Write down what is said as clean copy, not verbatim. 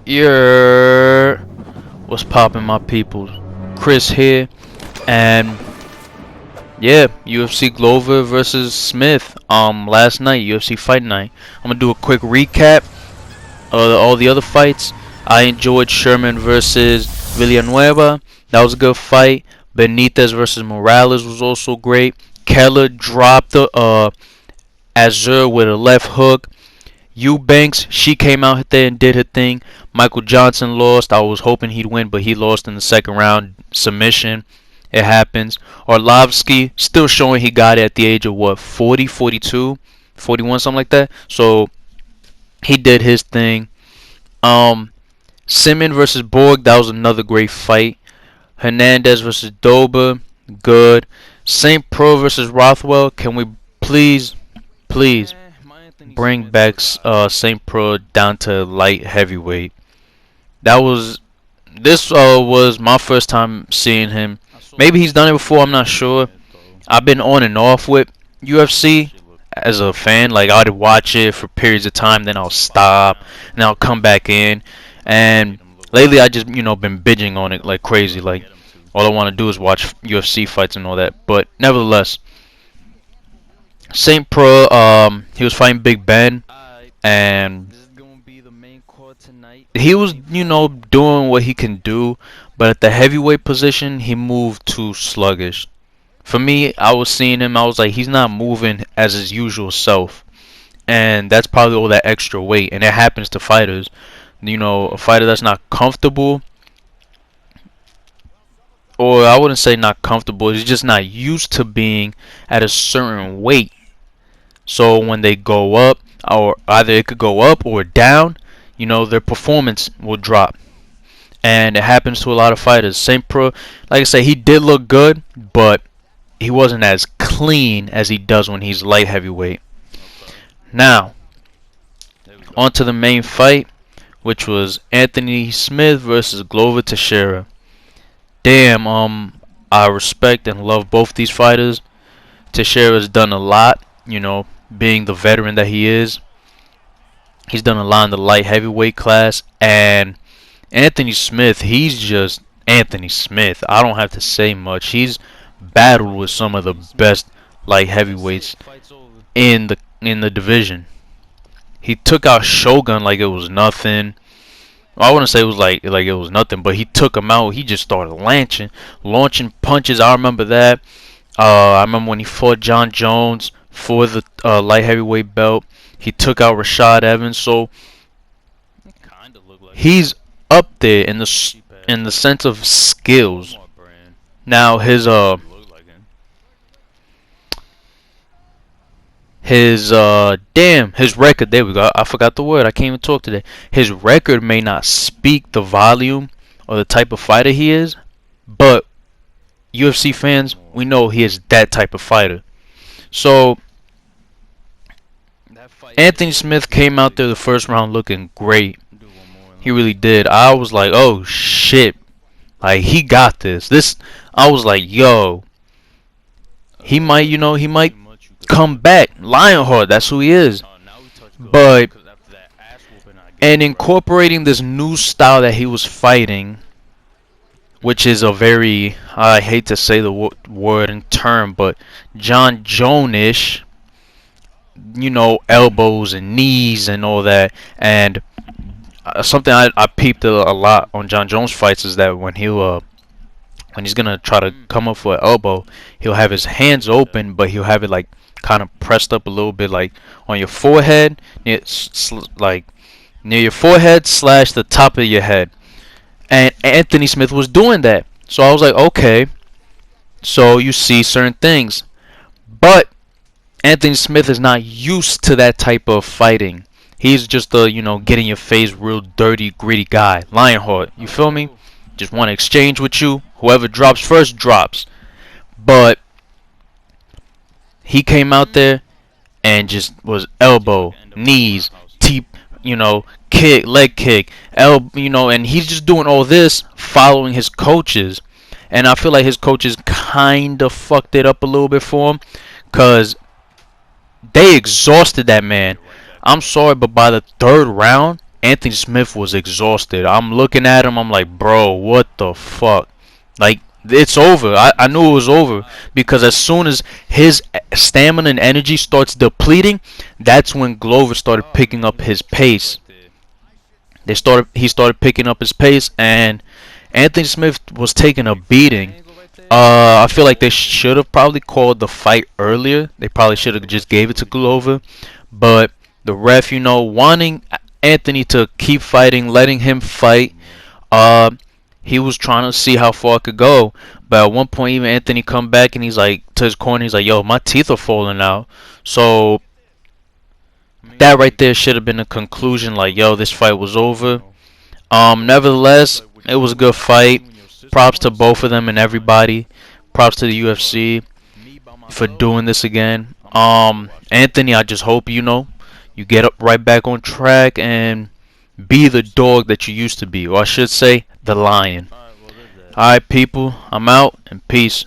Yeah, what's poppin', my people? Chris here, and yeah, UFC Glover versus Smith. Last night, UFC Fight Night. I'm gonna do a quick recap of all the other fights. I enjoyed Sherman versus Villanueva. That was a good fight. Benitez versus Morales was also great. Keller dropped the Azure with a left hook. Eubanks, she came out there and did her thing. Michael Johnson lost. I was hoping he'd win, but he lost in the second round submission. It happens. Orlovsky still showing he got it at the age of what, 40, 42, 41, something like that. So he did his thing. Simon versus Borg, that was another great fight. Hernandez versus Dober, good. St. Pro versus Rothwell, can we please bring back St. Pro down to light heavyweight? This was my first time seeing him. Maybe he's done it before, I'm not sure. I've been on and off with UFC as a fan. Like, I'd watch it for periods of time, then I'll stop, and I'll come back in. And lately I just, been binging on it like crazy. Like, all I want to do is watch UFC fights and all that. But nevertheless, St. Pro, he was fighting Big Ben, and he was, doing what he can do, but at the heavyweight position, he moved too sluggish. For me, I was seeing him, I was like, he's not moving as his usual self, and that's probably all that extra weight, and it happens to fighters. A fighter that's not comfortable, or I wouldn't say not comfortable, he's just not used to being at a certain weight. So when they go up, or either it could go up or down, their performance will drop. And it happens to a lot of fighters. St. Pro, like I said, he did look good, but he wasn't as clean as he does when he's light heavyweight. Now, on to the main fight, which was Anthony Smith versus Glover Teixeira. Damn, I respect and love both these fighters. Teixeira's done a lot, being the veteran that he is. He's done a lot in the light heavyweight class, and Anthony Smith, he's just Anthony Smith. I don't have to say much. He's battled with some of the best light heavyweights in the division. He took out Shogun like it was nothing. I wouldn't say it was like it was nothing, but he took him out. He just started launching punches. I remember that. I remember when he fought John Jones for the light heavyweight belt. He took out Rashad Evans. So he's up there in the sense of skills. Now his record, there we go, I forgot the word, I can't even talk today. His record may not speak the volume or the type of fighter he is, but UFC fans, we know he is that type of fighter. So Anthony Smith came out there the first round looking great. He really did. I was like, oh shit, like he got this. I was like, yo, he might come back. Lionheart, that's who he is. But and incorporating this new style that he was fighting, which is a very, I hate to say the word and term, but John Jones-ish, elbows and knees and all that. And something I peeped a lot on John Jones fights is that when he's gonna try to come up for an elbow, he'll have his hands open, but he'll have it like kind of pressed up a little bit, like on your forehead, near your forehead / the top of your head. And Anthony Smith was doing that. So I was like, okay, so you see certain things. But Anthony Smith is not used to that type of fighting. He's just a, get in your face, real dirty, gritty guy. Lionheart, you feel me? Just want to exchange with you. Whoever drops first drops. But he came out there and just was elbow, knees, teep, kick, leg kick, elbow, and he's just doing all this following his coaches. And I feel like his coaches kind of fucked it up a little bit for him, because they exhausted that man. I'm sorry, but by the third round, Anthony Smith was exhausted. I'm looking at him. I'm like, bro, what the fuck? Like, it's over. I knew it was over because as soon as his stamina and energy starts depleting, that's when Glover started picking up his pace. He started picking up his pace, and Anthony Smith was taking a beating. I feel like they should have probably called the fight earlier. They probably should have just gave it to Glover, but the ref, wanting Anthony to keep fighting, letting him fight. Uh, he was trying to see how far it could go. But at one point, even Anthony come back and he's like to his corner. He's like, "Yo, my teeth are falling out." So that right there should have been a conclusion. Like, yo, this fight was over. Nevertheless, it was a good fight. Props to both of them and everybody. Props to the UFC for doing this again. Anthony, I just hope you get up right back on track and be the dog that you used to be, or I should say, the lion. Alright, people, I'm out and peace.